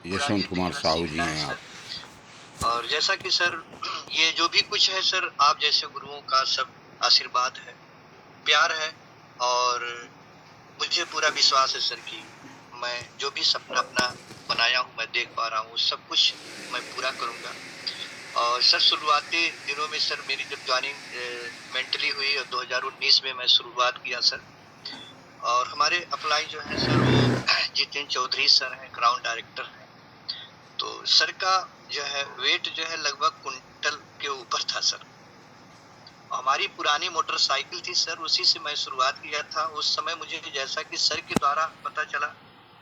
यशवंत पुरानी कुमार जीवन साहू सीखना जी है हैं सर। आप। और जैसा कि सर ये जो भी कुछ है सर, आप जैसे गुरुओं का सब आशीर्वाद है, प्यार है। और मुझे पूरा विश्वास है सर कि मैं जो भी सपना अपना बनाया हूँ, मैं देख पा रहा हूँ, सब कुछ मैं पूरा करूँगा। और सर शुरुआती दिनों में सर मेरी जब जॉइनिंग मेंटली हुई और 2019 में मैं शुरुआत किया सर। और हमारे अपलाइन जो है सर वो जितेंद्र चौधरी सर हैं, ग्राउंड डायरेक्टर हैं। तो सर का जो है वेट जो है लगभग कुंटल के ऊपर था सर। हमारी पुरानी मोटरसाइकिल थी सर, उसी से मैं शुरुआत किया था। उस समय मुझे जैसा कि सर के द्वारा पता चला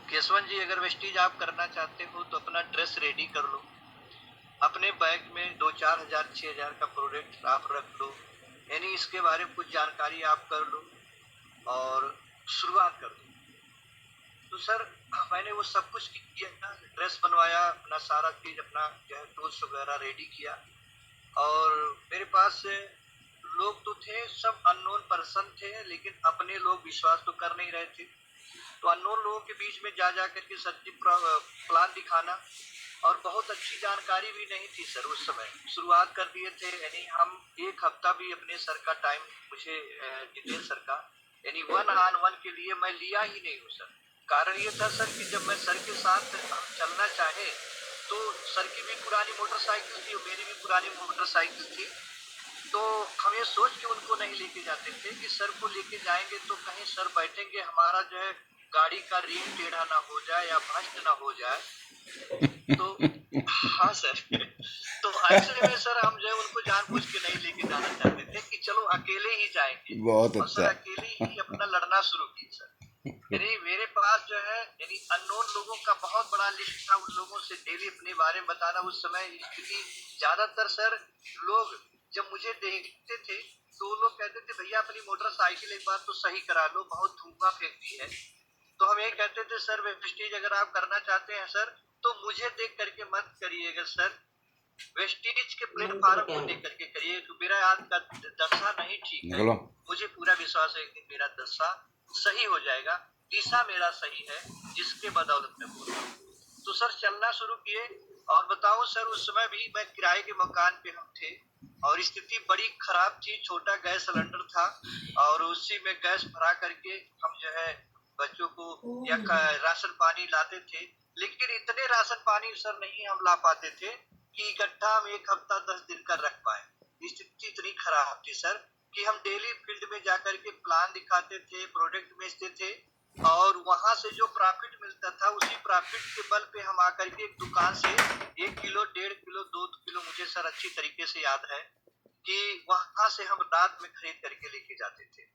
कि यशवंत जी अगर वेस्टीज आप करना चाहते हो तो अपना ड्रेस रेडी कर लो, अपने बैग में 2-4 हजार 6 हजार का प्रोडक्ट आप रख लो, यानी इसके बारे में कुछ जानकारी आप कर लो और शुरुआत कर दो। तो सर मैंने वो सब कुछ किया, ड्रेस बनवाया, अपना सारा चीज अपना जो है टूल्स वगैरह रेडी किया। और मेरे पास लोग तो थे, सब अननोन पर्सन थे, लेकिन अपने लोग विश्वास तो कर नहीं रहे थे। तो अननोन लोगों के बीच में जा जा करके सच्ची प्लान दिखाना। और बहुत अच्छी जानकारी भी नहीं थी सर उस समय, शुरुआत कर दिए थे। यानी हम एक हफ्ता भी अपने सर का टाइम, मुझे जितेंद्र सर का, यानी 1-on-1 के लिए मैं लिया ही नहीं हूँ सर। कारण ये था सर कि जब मैं सर के साथ हम चलना चाहे तो सर की भी पुरानी मोटरसाइकिल थी और मेरी भी पुरानी मोटरसाइकिल थी। तो हम ये सोच के उनको नहीं लेके जाते थे कि सर को लेके जाएंगे तो कहीं सर बैठेंगे, हमारा जो है गाड़ी का रिम टेढ़ा ना हो जाए या भ्रष्ट ना हो जाए। तो हाँ सर तो ऐसे में सर हम जो है उनको जानबूझ के नहीं लेके जाना चाहते थे कि चलो अकेले ही जाएंगे। बहुत और सर अच्छा। अकेले ही अपना लड़ना शुरू की सर। यानी मेरे पास जो है यानी अननोन लोगों का बहुत बड़ा लिस्ट था, उन लोगों से डेली अपने बारे में बताना। उस समय स्थिति ज्यादातर सर लोग जब मुझे देखते थे तो वो लोग कहते थे भैया अपनी मोटरसाइकिल एक बार तो सही करा लो, बहुत धुआं फेंकती है। तो हम ये कहते थे सर वेस्टीज अगर आप करना चाहते हैं सर तो मुझे देख करके मत करिएगा सर, वेस्टीज के प्लेटफार्म को देख करके करिए, तो मेरा आज का दशा नहीं ठीक है। निकलो। मुझे पूरा विश्वास है कि मेरा दशा सही हो जाएगा, दिशा मेरा सही है, जिसके बदौलत मैं बोल रहा हूँ। तो सर चलना शुरू किए। और बताऊं सर उस समय भी मैं किराए के मकान पे हम थे और स्थिति बड़ी खराब थी, छोटा गैस सिलेंडर था और उसी में गैस भरा करके हम जो है बच्चों को या राशन पानी लाते थे। लेकिन इतने राशन पानी सर नहीं हम ला पाते थे कि इकट्ठा हम एक हफ्ता 10 दिन का रख पाए। स्थिति इतनी खराब थी सर कि हम डेली फील्ड में जाकर के प्लान दिखाते थे, प्रोडक्ट बेचते थे और वहां से जो प्रॉफिट मिलता था उसी प्रॉफिट के बल पे हम आकर के एक दुकान से 1 किलो 1.5 किलो 2 किलो, मुझे सर अच्छी तरीके से याद है कि वहां से हम रात में खरीद करके लेके जाते थे।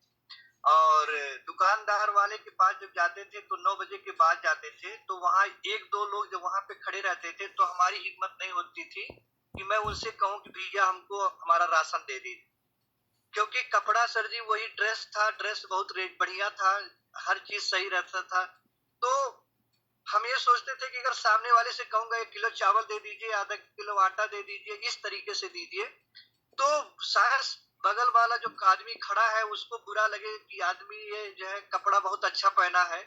और दुकानदार वाले के पास जब जाते थे तो 9 बजे के बाद जाते थे, तो वहां एक दो लोग जब वहां पे खड़े रहते थे तो हमारी हिम्मत नहीं होती थी कि मैं उनसे कहूं कि भैया हमको हमारा राशन दे दीजिए, क्योंकि कपड़ा सर जी वही ड्रेस था, ड्रेस बहुत रेट बढ़िया था, हर चीज सही रहता था। तो हम ये सोचते थे कि अगर सामने वाले से कहूंगा 1 किलो चावल दे दीजिए, आधा किलो आटा दे दीजिए, इस तरीके से दीजिए, तो शायद बगल वाला जो आदमी खड़ा है उसको बुरा लगे कि आदमी ये जो है कपड़ा बहुत अच्छा पहना है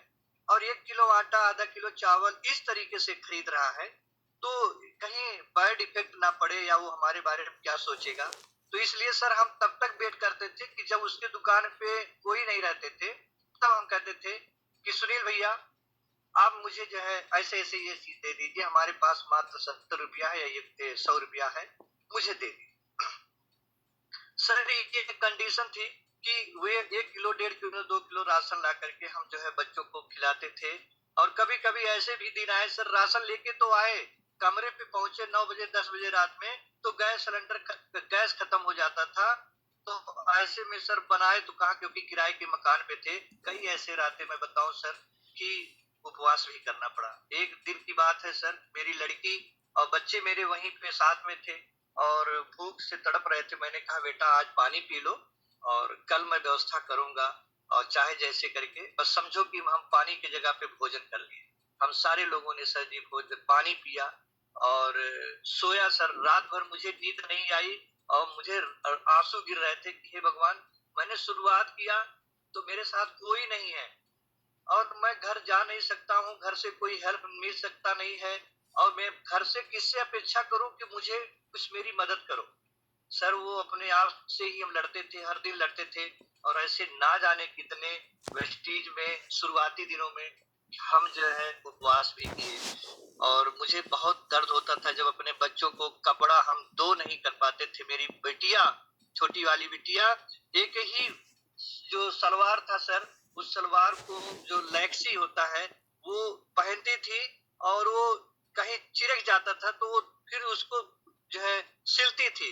और 1 किलो आटा आधा किलो चावल इस तरीके से खरीद रहा है, तो कहीं बैड इफेक्ट ना पड़े या वो हमारे बारे में क्या सोचेगा। तो इसलिए सर हम तब तक वेट करते थे कि जब उसके दुकान पे कोई नहीं रहते थे तब हम कहते थे कि सुनील भैया आप मुझे जो है ऐसे ऐसे ये चीज दे दीजिए, हमारे पास मात्र 70 रुपया है या ये 100 रुपया है, मुझे दे दीजिए। सर ये कंडीशन थी कि वे 1 किलो 1.5 किलो 2 किलो राशन ला करके हम जो है बच्चों को खिलाते थे। और कभी कभी ऐसे भी दिन आए सर, राशन लेके तो आए, कमरे पे पहुंचे 9 बजे 10 बजे रात में तो गैस सिलेंडर गैस खत्म हो जाता था। तो ऐसे में सर बनाए तो कहा, क्योंकि किराए के मकान पे थे, कई ऐसे रातें मैं बताऊं सर कि उपवास भी करना पड़ा। एक दिन की बात है सर, मेरी लड़की और बच्चे मेरे वहीं पे साथ में थे और भूख से तड़प रहे थे। मैंने कहा बेटा आज पानी पी लो और कल मैं व्यवस्था करूंगा और चाहे जैसे करके, बस समझो कि हम पानी की जगह पे भोजन कर लिए। हम सारे लोगों ने सर जी भोजन पानी पिया और सोया सर। रात भर मुझे नींद नहीं आई और मुझे आंसू गिर रहे थे कि हे भगवान, मैंने शुरुआत किया तो मेरे साथ कोई नहीं है और मैं घर जा नहीं सकता हूँ, घर से कोई हेल्प मिल सकता नहीं है और मैं घर से किससे अपेक्षा करूं कि मुझे कुछ मेरी मदद करो। सर वो अपने आप से ही हम लड़ते थे, हर दिन लड़ते थे। और ऐसे ना जाने कितने वेस्टीज में शुरुआती दिनों में हम जो है उपवास भी किए। और मुझे बहुत दर्द होता था जब अपने बच्चों को कपड़ा हम दो नहीं कर पाते थे। मेरी बेटिया, छोटी वाली बिटिया, एक ही जो सलवार था सर, उस सलवार को जो लैक्सी होता है वो पहनती थी, और वो कहीं चिरक जाता था तो वो फिर उसको जो है सिलती थी।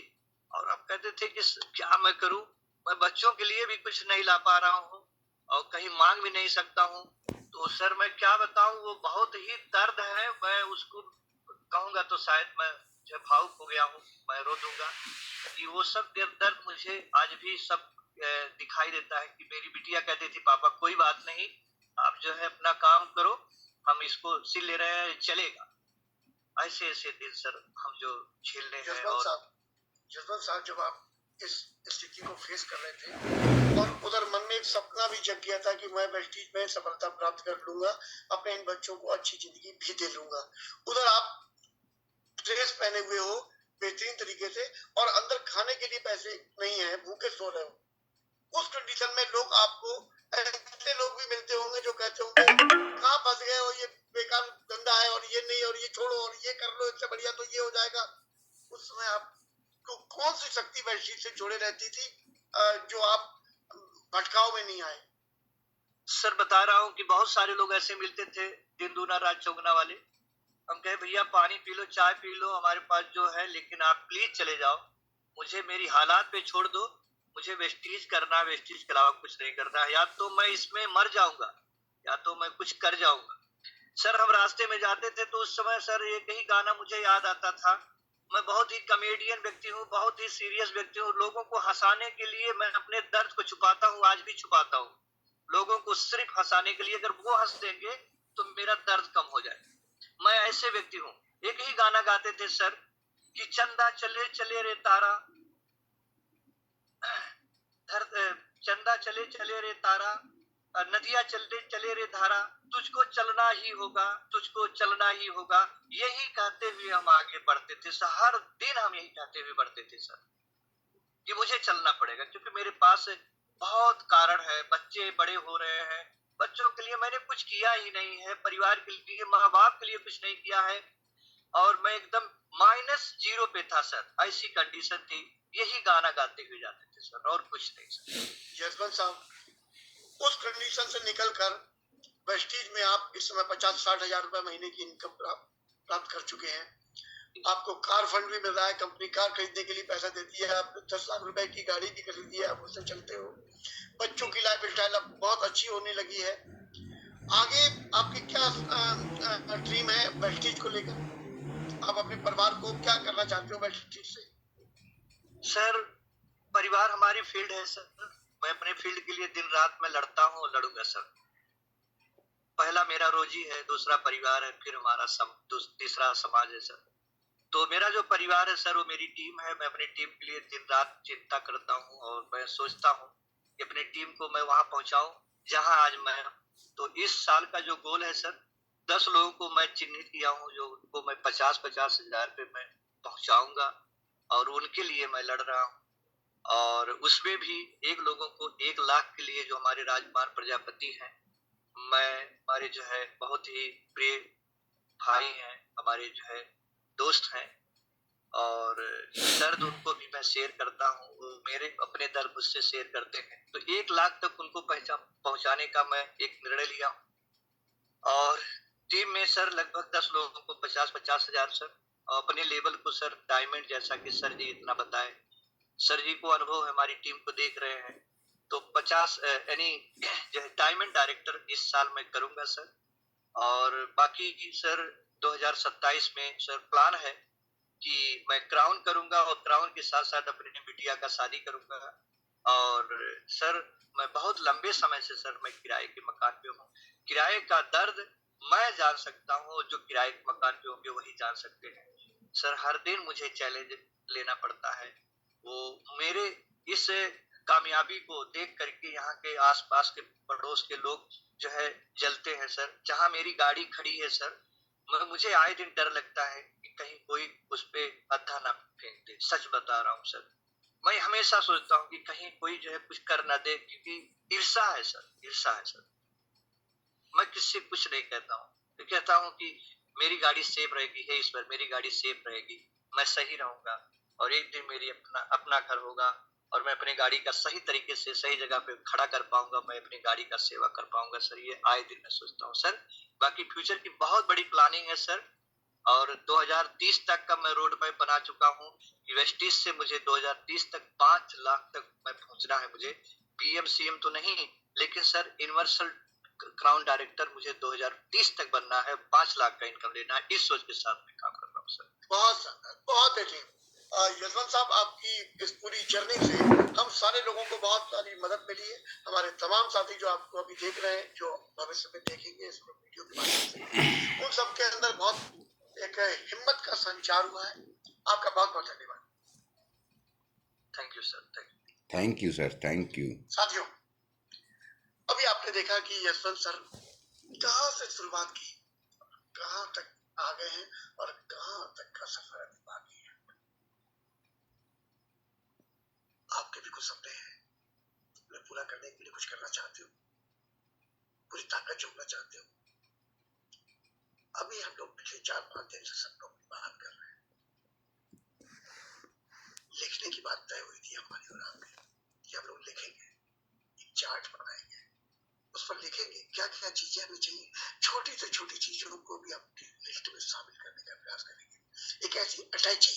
और अब कहते थे कि क्या मैं करूं, मैं बच्चों के लिए भी कुछ नहीं ला पा रहा हूँ और कहीं मांग भी नहीं सकता हूँ। तो सर मैं क्या बताऊं, वो बहुत ही दर्द है। मैं उसको कहूंगा तो शायद मैं जो भावुक हो गया हूँ, मैं रो दूंगा कि वो सब दर्द मुझे आज भी सब दिखाई देता है। कि मेरी बिटिया कहती थी पापा कोई बात नहीं, आप जो है अपना काम करो, हम इसको सिल ले रहे हैं, चलेगा। ऐसे ऐसे दिन सर हम जो झेलने हैं। और जसवंत साहब, जब आप इस स्थिति को फेस कर रहे थे और उधर मन में एक सपना भी जग गया था कि मैं वेस्टीज में सफलता प्राप्त कर लूंगा, अपने इन बच्चों को अच्छी जिंदगी भी दे लूंगा, उधर आप ड्रेस पहने हुए हो बेहतरीन तरीके से और अंदर खाने के लिए पैसे नहीं है, भूखे सो रहे हो, उस कंडीशन में लोग आपको, ऐसे लोग भी मिलते होंगे जो कहते होंगे कहाँ फंस गए हो, ये बेकार धंधा है और ये नहीं, और ये छोड़ो और ये कर लो, इससे बढ़िया तो ये हो जाएगा। उस समय आप तो कौन सी शक्ति वेस्टीज से जुड़े रहती थी जो आप भटकाव में नहीं आए? सर बता रहा हूँ कि बहुत सारे लोग ऐसे मिलते थे, दिन दूना रात चौगुना वाले। हम कहे भैया पानी पी लो, चाय पी लो, हमारे पास जो है, लेकिन आप प्लीज चले जाओ, मुझे मेरी हालात पे छोड़ दो, मुझे वेस्टीज करना, वेस्टीज के अलावा कुछ नहीं करना है। या तो मैं इसमें मर जाऊंगा या तो मैं कुछ कर जाऊंगा। सर हम रास्ते में जाते थे तो उस समय सर एक ही गाना मुझे याद आता था। मैं बहुत ही कॉमेडियन व्यक्ति हूँ, बहुत ही सीरियस व्यक्ति हूँ। लोगों को हंसाने के लिए मैं अपने दर्द को छुपाता हूँ, आज भी छुपाता हूँ। लोगों को सिर्फ हंसाने के लिए, अगर वो हंस देंगे तो मेरा दर्द कम हो जाए। मैं ऐसे व्यक्ति हूँ। एक ही गाना गाते थे सर कि चंदा चले चले रे तारा, चंदा चले चले रे तारा, नदियां चले चले रे धारा, तुझको चलना ही होगा, तुझको चलना ही होगा। यही कहते हुए हम आगे बढ़ते थे सर, हर दिन हम यही कहते हुए बढ़ते थे सर कि मुझे चलना पड़ेगा, क्योंकि मेरे पास बहुत कारण है। बच्चे बड़े हो रहे हैं, बच्चों के लिए मैंने कुछ किया ही नहीं है, परिवार के लिए, माँ बाप के लिए कुछ नहीं किया है। और मैं एकदम -0 पे था सर, ऐसी कंडीशन थी। यही गाना गाते हुए जाते थे सर, और कुछ नहीं सर। जसवंत साहब, उस कंडीशन से निकलकर वेस्टीज में आप इस समय 50-60 हजार रुपए महीने की इनकम प्राप्त कर चुके हैं। आपको कार फंड भी मिल रहा है, कंपनी कार खरीदने के लिए पैसा देती है, आप 10 लाख रुपए की गाड़ी भी खरीदी है, आप उससे चलते हो। बच्चों की लाइफ स्टाइल अब बहुत अच्छी होने लगी है। आगे आपकी क्या ड्रीम है वेस्टीज को लेकर? आप अपने परिवार को क्या करना चाहते हो वेस्टीज से? सर परिवार हमारी फील्ड है सर, मैं अपने फील्ड के लिए दिन रात में लड़ता हूँ और लड़ूंगा सर। पहला मेरा रोजी है, दूसरा परिवार है, फिर हमारा तीसरा समाज है सर। तो मेरा जो परिवार है सर वो मेरी टीम है। मैं अपनी टीम के लिए दिन रात चिंता करता हूँ और मैं सोचता हूँ कि अपनी टीम को मैं वहां पहुंचाऊं जहां आज मैं हूँ। तो इस साल का जो गोल है सर, 10 लोगों को मैं चिन्हित किया हूँ, जो उनको मैं 50-50 हजार पे मैं पहुंचाऊंगा और उनके लिए मैं लड़ रहा हूँ। और उसमें भी एक लोगों को 1 लाख के लिए, जो हमारे राजकुमार प्रजापति हैं, मैं, हमारे जो है बहुत ही प्रिय भाई हैं, हमारे जो है दोस्त हैं, और दर्द उनको भी मैं शेयर करता हूँ, वो मेरे अपने दर्द मुझसे शेयर करते हैं। तो 1 लाख तक उनको पहुंचाने का मैं एक निर्णय लिया। और टीम में सर लगभग 10 लोगों को 50-50 हजार सर, और अपने लेवल को सर डायमंड, जैसा कि सर जी इतना बताए, सर जी को अनुभव है, हमारी टीम को देख रहे हैं। तो 50 यानी जो है डायमंड डायरेक्टर इस साल मैं करूंगा सर। और बाकी सर 2027 में सर प्लान है कि मैं क्राउन करूंगा, और क्राउन के साथ साथ अपनी बिटिया का शादी करूंगा। और सर मैं बहुत लंबे समय से सर मैं किराए के मकान पे हूँ। किराए का दर्द मैं जान सकता हूँ, जो किराए के मकान पे होंगे वही जान सकते हैं सर। हर दिन मुझे चैलेंज लेना पड़ता है। वो मेरे इस कामयाबी को देख करके यहाँ के आसपास के पड़ोस के लोग जो है जलते हैं सर। जहाँ मेरी गाड़ी खड़ी है सर, मुझे आए दिन डर लगता है कि कहीं कोई उस पे पत्थर ना फेंक दे। सच बता रहा हूँ सर, मैं हमेशा सोचता हूँ कि कहीं कोई जो है कुछ कर ना दे, क्योंकि ईर्षा है सर, ईर्षा है सर। मैं किससे कुछ नहीं कहता हूँ, मैं कहता हूँ कि मेरी गाड़ी सेफ रहेगी, हे ईश्वर मेरी गाड़ी सेफ रहेगी, मैं सही रहूंगा और एक दिन मेरी अपना अपना घर होगा और मैं अपनी गाड़ी का सही तरीके से सही जगह पे खड़ा कर पाऊंगा, मैं अपनी गाड़ी का सेवा कर पाऊंगा सर। ये आए दिन मैं सोचता हूँ सर। बाकी फ्यूचर की बहुत बड़ी प्लानिंग है सर, और 2030 तक का मैं रोड मैप बना चुका हूँ कि वेस्टिज से मुझे 2030 तक 5 लाख तक मैं पहुंचना है। मुझे पीएम सीएम तो नहीं, लेकिन सर यूनिवर्सल क्राउन डायरेक्टर मुझे 2030 तक बनना है, 5 लाख का इनकम लेना है, इस सोच के साथ मैं काम कर रहा हूँ सर। बहुत शानदार, बहुत बेहतरीन। यशवंत साहब, आपकी इस पूरी जर्नी से हम सारे लोगों को बहुत सारी मदद मिली है। हमारे तमाम साथी जो आपको अभी देख रहे हैं, जो भविष्य में देखेंगे इस वीडियो के माध्यम से, उन सबके अंदर बहुत एक हिम्मत का संचार हुआ है। आपका बहुत बहुत धन्यवाद। Thank you sir, thank you sir, thank you. साथियों, अभी आपने देखा कि यशवंत सर कहाँ से शुरुआत की, कहाँ तक आ गए हैं और कहाँ तक का सफर अभी बाकी है। आपके भी कुछ सपने हैं, उन्हें पूरा करने के लिए कुछ करना चाहते हो, पूरी ताकत जोड़ना चाहते हो। अभी हम लोग पिछले 4-5 दिन से सपनों की बात कर रहे हैं। लिखने की बात तय हुई थी हमारी और आपकी कि हम लोग लिखेंगे, एक चार्ट बनाएंगे, उस पर लिखेंगे क्या क्या चीजें हमें चाहिए। छोटी से छोटी चीजों को भी अपनी लिस्ट में शामिल करने का प्रयास करेंगे। एक ऐसी अटैची,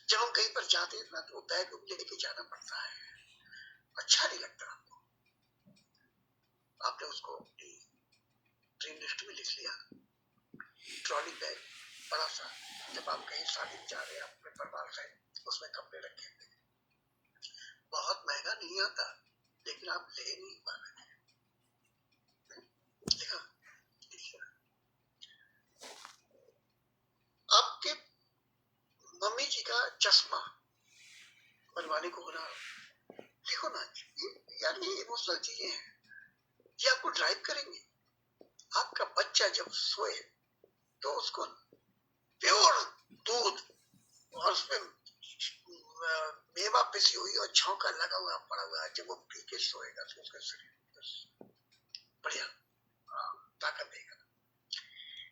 जब हम कहीं पर जाते हैं ना तो बैग लेके जाना पड़ता है, अच्छा नहीं लगता आपको। आपने उसको ड्रीम लिस्ट में लिख लिया, ट्रॉली बैग बड़ा सा, जब आप कहीं शादी में जा रहे हैं अपने परिवार से, उसमें कपड़े रखे थे। बहुत महंगा नहीं आता, लेकिन आप ले नहीं पा रहे हैं। देखा, आपके मम्मी जी का चश्मा बनवाने को होना, देखो ना यार, ये इमोशनल चीजें हैं, ये आपको ड्राइव करेंगे। आपका बच्चा जब सोए तो उसको प्योर दूध और उसमें मेवा पिसी हुई और छौंका लगा हुआ पड़ा हुआ, जब वो पी के सोएगा तो उसका शरीर बढ़िया ताकत देगा।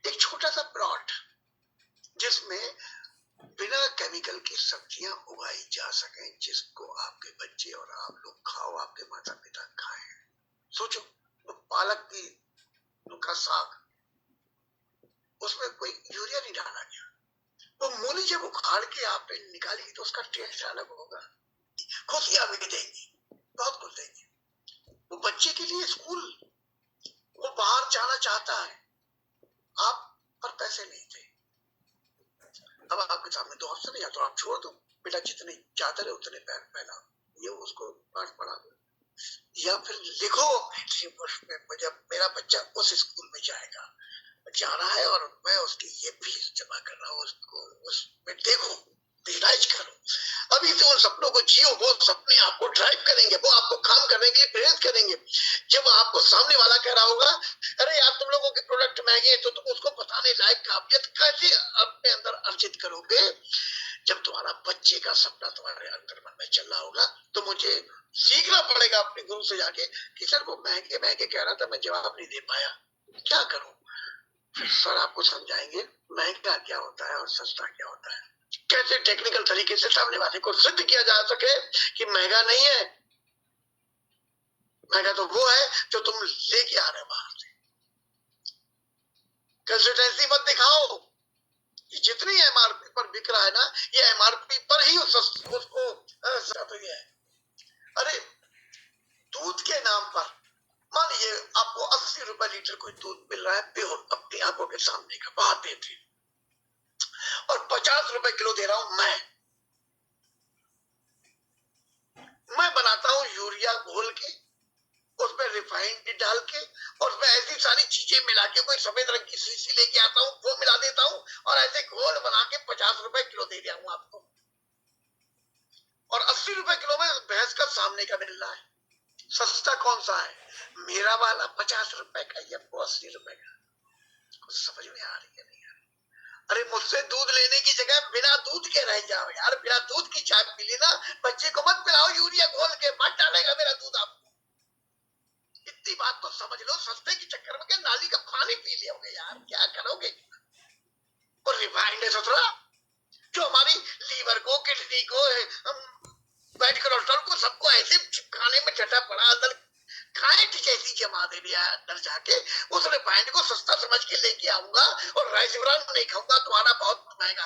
एक छोटा सा प्लॉट जिसमें बिना केमिकल की सब्जियां उगाई जा सके, जिसको आपके बच्चे और आप लोग खाओ, आपके माता पिता खाएं। सोचो, पालक की का साग, उसमें कोई यूरिया नहीं डाला गया, वो मूली जब उखाड़ के आपने निकाली तो उसका टेस्ट अलग होगा। खुशियां भी देंगी, बहुत कुछ देंगे। वो बच्चे के लिए स्कूल, वो बाहर जाना चाहता है, आप पर पैसे नहीं थे, अब आपके सामने दो ऑप्शन है, या तो आप छोड़ दो, बेटा जितने चादर है उतने पैर फैलाओ, ये उसको पाठ पढ़ा दो, या फिर लिखो जब मेरा बच्चा उस स्कूल में जाएगा, जाना है और मैं उसकी ये फीस जमा कर रहा हूँ, उसको उसमें देखो, विजुलाइज करो। अभी से उन सपनों को जियो, वो सपने आपको ड्राइव करेंगे, वो आपको काम करने के लिए प्रेरित करेंगे। जब आपको सामने वाला कह रहा होगा, अरे यार तुम लोगों के प्रोडक्ट महंगे हैं, तो तुम उसको बताने लायक काबिलियत कैसे अपने अंदर अर्जित करोगे। जब तुम्हारा बच्चे का सपना तुम्हारे अंदर मन में चल रहा होगा, तो मुझे सीखना पड़ेगा अपने गुरु से जाके कि सर वो महंगे महंगे कह रहा था, मैं जवाब नहीं दे पाया, क्या करूं। फिर सर आपको समझाएंगे महंगा क्या होता है और सस्ता क्या होता है, कैसे टेक्निकल तरीके से सामने वाले को सिद्ध किया जा सके कि महंगा नहीं है, महंगा तो वो है जो तुम लेके आ रहे हो बाहर से। कंसिस्टेंसी मत दिखाओ, जितनी एमआरपी पर बिक रहा है ना, ये एमआरपी पर ही उसको तो ये है। अरे दूध के नाम पर मान लीजिए आपको 80 रुपए लीटर कोई दूध मिल रहा है प्योर, अपनी आंखों के सामने का, बहुत बेहतरीन, और 50 रुपए किलो दे रहा हूं मैं बनाता हूं यूरिया घोल के, उसमें रिफाइंड डाल के, और उसमें ऐसी सारी चीजें मिला के, कोई सफेद रंग की शीशी लेके आता हूँ, वो मिला देता हूँ, और ऐसे घोल बना के 50 रुपए किलो दे दिया हूँ आपको, और 80 रुपए किलो में भैंस का सामने का मिल रहा है। सस्ता कौन सा है, मेरा वाला 50 रुपए का या 80 रुपए का? कुछ समझ में आ रही है नहीं आ रही? अरे मुझसे दूध लेने की जगह बिना दूध के रह जाओ यार, बिना दूध की चाय पी लेना, बच्चे को मत पिलाओ यूरिया घोल के, मत डालेगा मेरा दूध आपको। इतनी बात तो समझ लो, सस्ते के चक्कर में नाली का पानी पी लियोगे यार, क्या करोगे। और रिफाइंड है ससुरा, जो हमारी लीवर को, किडनी को, बैड कोलेस्ट्रॉल को, सबको ऐसे खाने में चटा पड़ा, अंदर खाएट जैसी जमा दे दिया अंदर जाके। उस रिफाइंड को सस्ता समझ के लेके आऊंगा और राइस ब्राउन नहीं खाऊंगा, तुम्हारा बहुत महंगा।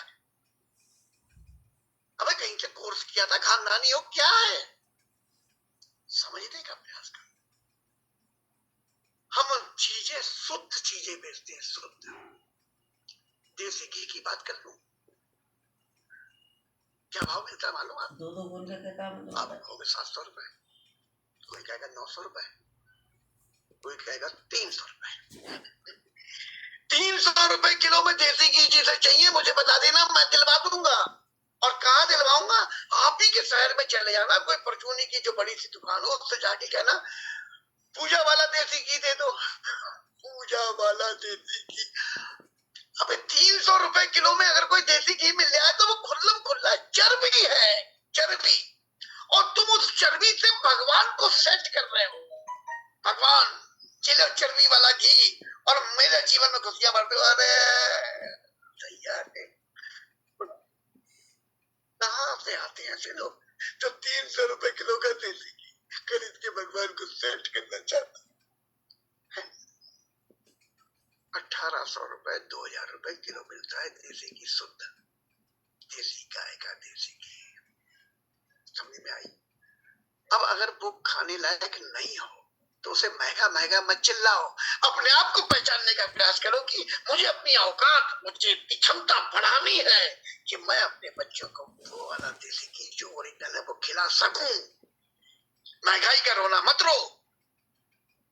अबे कहीं से कोर्स किया था, खानदानी हो क्या है, समझने का प्रयास कर। हम चीजें, शुद्ध चीजें बेचते हैं, शुद्ध। देसी घी की बात कर लूं, क्या भाव मिलता है मालूम आप? आप कहोगे 700 रुपए, कोई कहेगा 900 रुपए, कोई कहेगा 300 रुपए। 300 रुपए किलो में देसी घी जिसे चाहिए मुझे बता देना, मैं दिलवा दूंगा। और कहाँ दिलवाऊंगा? आप ही के शहर में चले जाना, कोई परचूनी की जो बड़ी सी दुकान हो, उससे जाके कहना पूजा वाला देसी घी दे दो, पूजा वाला देसी घी। अबे 300 रुपए किलो में अगर कोई देसी घी मिल जाए तो वो खुल्लम खुल्ला चर्बी है, चर्बी। और तुम उस चर्बी से भगवान को सेट कर रहे हो। भगवान चलो चर्बी वाला घी, और मेरे जीवन में खुशियां भरते हो। अरे तैयार है, कहाँ से आते हैं ऐसे लोग जो 300 रुपए किलो का देसी घी खरीद के भगवान को सेट करना चाहते हैं। 1800 रुपए, 2000 रुपए किलो मिलता है देसी घी, शुद्ध देसी गाय का देसी घी। समझ में आई? अब अगर वो खाने लायक नहीं हो तो उसे महंगा महंगा मत चिल्लाओ, अपने आप को पहचानने का प्रयास करो कि मुझे अपनी औकात, मुझे क्षमता बढ़ानी है कि मैं अपने बच्चों को वो वाला देसी घी जो ओरिजिनल है वो खिला सकूं। महंगाई का रोना मत रो,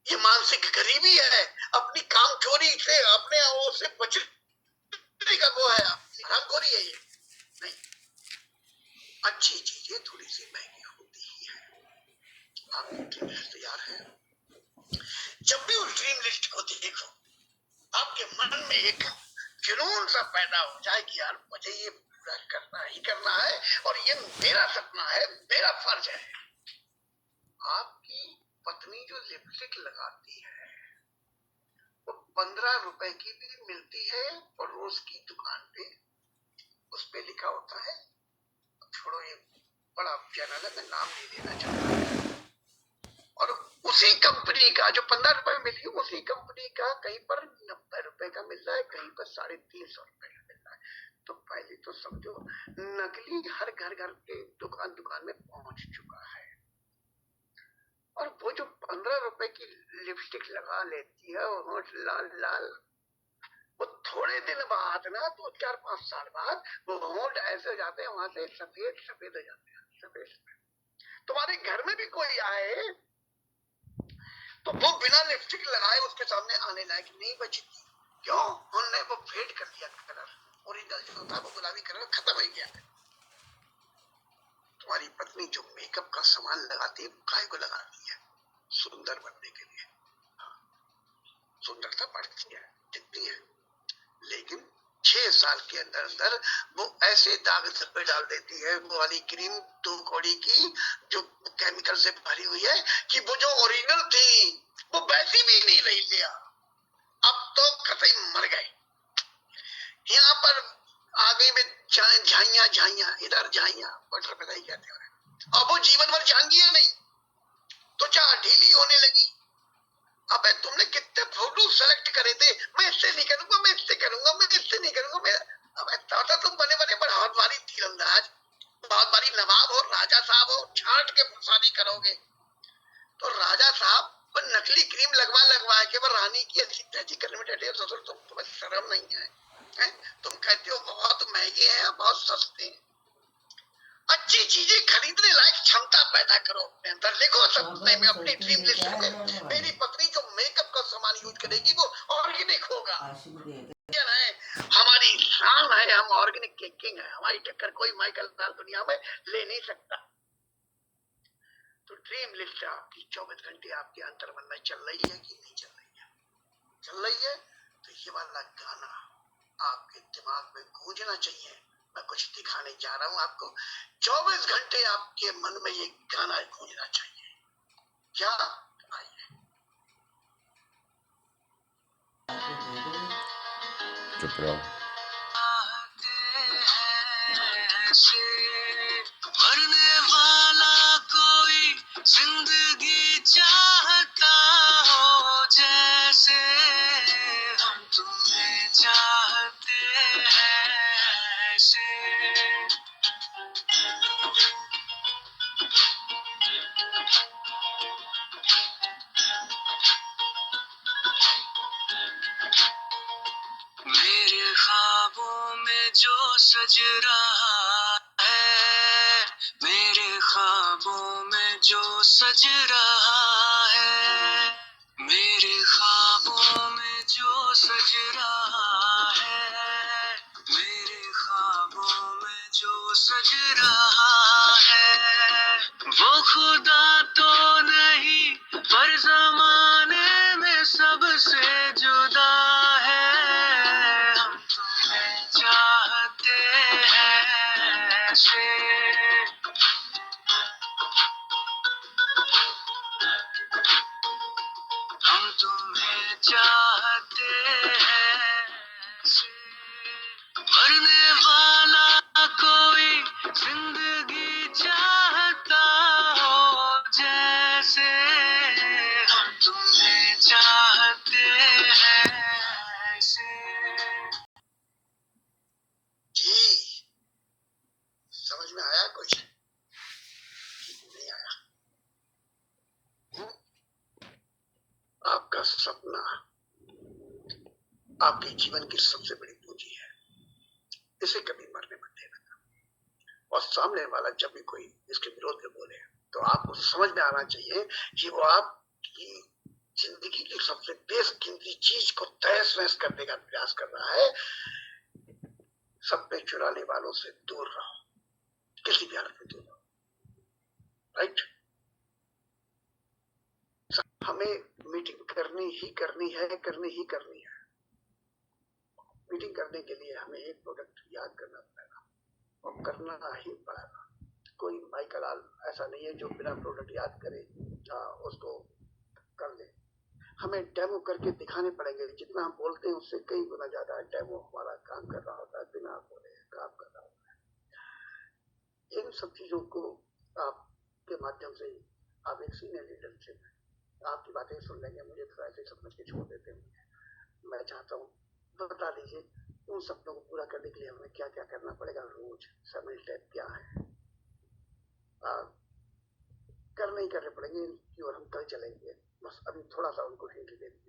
ये मानसिक गरीबी है, अपनी कामचोरी से, अपने वो से बचने का वो है, हरामखोरी है ये। नहीं, अच्छी चीजें थोड़ी सी महंगी होती ही है। आप ड्रीम लिस्ट तैयार है? जब भी उस ड्रीम लिस्ट को देखो, आपके मन में एक जुनून सा पैदा हो जाए कि यार मुझे ये पूरा करना ही करना है, और ये मेरा सपना है, मेरा फर्ज है। आपकी पत्नी जो लिपस्टिक लगाती है वो 15 रुपए की भी मिलती है, और रोज की दुकान पे उस पे लिखा होता है, छोड़ो ये बड़ा चैनल है, मैं नाम नहीं लेना चाहता, और उसी कंपनी का जो 15 रुपए में मिली, उसी कंपनी का कहीं पर 90 रुपए का मिल रहा है, कहीं पर 350 रुपए का मिल रहा है। तो पहले तो समझो नकली हर घर घर के दुकान दुकान में पहुंच चुका है। और वो जो 15 रुपए की लिपस्टिक लगा लेती है और होंठ लाल लाल, वो थोड़े दिन बाद ना, 2-4-5 साल बाद वो होंठ ऐसे हो जाते हैं, वहां से सफेद सफेद हो जाते हैं, सफेद सफेद। तुम्हारे घर में भी कोई आए तो वो बिना लिपस्टिक लगाए उसके सामने आने लायक नहीं बचती। क्यों? उन्होंने वो फेड कर दिया कलर, ओरिजिनल जो था वो गुलाबी कलर खत्म हो गया है। तुम्हारी पत्नी जो मेकअप का सामान लगाती है, काहे को लगाती है? सुंदर बनने के लिए। सुंदरता बढ़ती है, दिखती है, लेकिन 6 साल के अंदर अंदर वो ऐसे दाग धब्बे डाल देती है, वो वाली क्रीम 2 कौड़ी की जो केमिकल से भरी हुई है, कि वो जो ओरिजिनल थी वो वैसी भी नहीं रही लिया। अब तो कतई मर गए। यहाँ पर आगे में झाइया झाइया, इधर झाइया, बटर पिलाई कहते हैं। अब वो जीवन भर झांगिया नहीं, तो चाह ढीली होने लगी। अबे तुमने कितने फोटो सेलेक्ट करे थे, मैं इससे नहीं करूंगा, मैं इससे करूंगा, मैं इससे नहीं करूंगा, मैं। अबे ताता तुम बने बने पर बहुत भारी तीरंदाज, बहुत भारी नवाब हो, राजा साहब हो, छांट के शादी करोगे। तो राजा साहब पर नकली क्रीम लगवा लगवा के वो रानी की अच्छी तैसी करने में डटे। ससुर तुम्हें शर्म नहीं है, है? तुम कहते हो बहुत महंगे हैं, बहुत सस्ते हैं। अच्छी चीजें खरीदने लायक क्षमता पैदा करो अपने अंदर, लिखो सपने में अपनी ड्रीम लिस्ट में, मेरी पत्नी जो मेकअप का सामान यूज करेगी वो ऑर्गेनिक होगा। हमारी शान है, हम ऑर्गेनिक किंग है, हमारी टक्कर कोई माइकल लाल दुनिया में ले नहीं सकता। तो ड्रीम लिस्ट आपकी 24 घंटे आपके अंतर्मन में चल रही है कि नहीं चल रही है? चल रही है तो ये वाला गाना आपके दिमाग दिमाग में गूंजना चाहिए। मैं कुछ दिखाने जा रहा हूं आपको। 24 घंटे आपके मन में ये गाना गूंजना चाहिए। क्या? आइए। चुप रहो। मरने वाला कोई जिंदगी चाहता हो जैसे हम तुम्हें चाहते हैं ऐसे। मेरे ख्वाबों में जो सज रहा है, मेरे ख्वाबों में जो सज रहा है, मेरे ख्वाबों में जो सज रहा है, मेरे ख्वाबों में जो सज रहा है, वो खुदा तो नहीं पर जमाने में सबसे जुदा है। हम तुम्हें चाहते हैं ऐसे। हम तुम्हें चाहते हैं ऐसे। मरने वाला कोई जिंदगी चाहता हो जैसे हम तुम्हें चाहते हैं ऐसे। जी समझ में आया कुछ? नहीं आया? आपका सपना आपके जीवन की सबसे बड़ी पूंजी है। इसे कभी मरने मत देना। और सामने वाला जब भी कोई इसके विरोध में बोले तो आपको समझ में आना चाहिए कि वो आपकी जिंदगी की सबसे बेशकीमती चीज को तहस नहस करने का प्रयास कर रहा है। सपने चुराने वालों से दूर रहो, किसी भी हालत में दूर रहो। राइट? हमें मीटिंग करनी ही करनी है। मीटिंग करने के लिए हमें एक प्रोडक्ट याद करना पड़ेगा और करना ही पड़ेगा। कोई भाई कलाल ऐसा नहीं है जो बिना प्रोडक्ट याद करे उसको कर ले। हमें डेमो करके दिखाने पड़ेंगे। जितना हम बोलते हैं उससे कई गुना ज्यादा डेमो हमारा काम कर रहा होता है, बिना बोले काम कर रहा होता है। इन सब चीजों को आपके माध्यम से आप एक सीनियर लीडरशिप है, आपकी बातें सुन लेंगे, मुझे थोड़ा ऐसे समझ के छोड़ देते हैं। मैं चाहता हूँ बता दीजिए उन सपनों को पूरा करने के लिए हमें क्या क्या करना पड़ेगा। रोज समय स्टेप क्या है करने ही करने पड़ेंगे, इनकी ओर हम कल चलेंगे। बस अभी थोड़ा सा उनको हिंट दे दीजिए।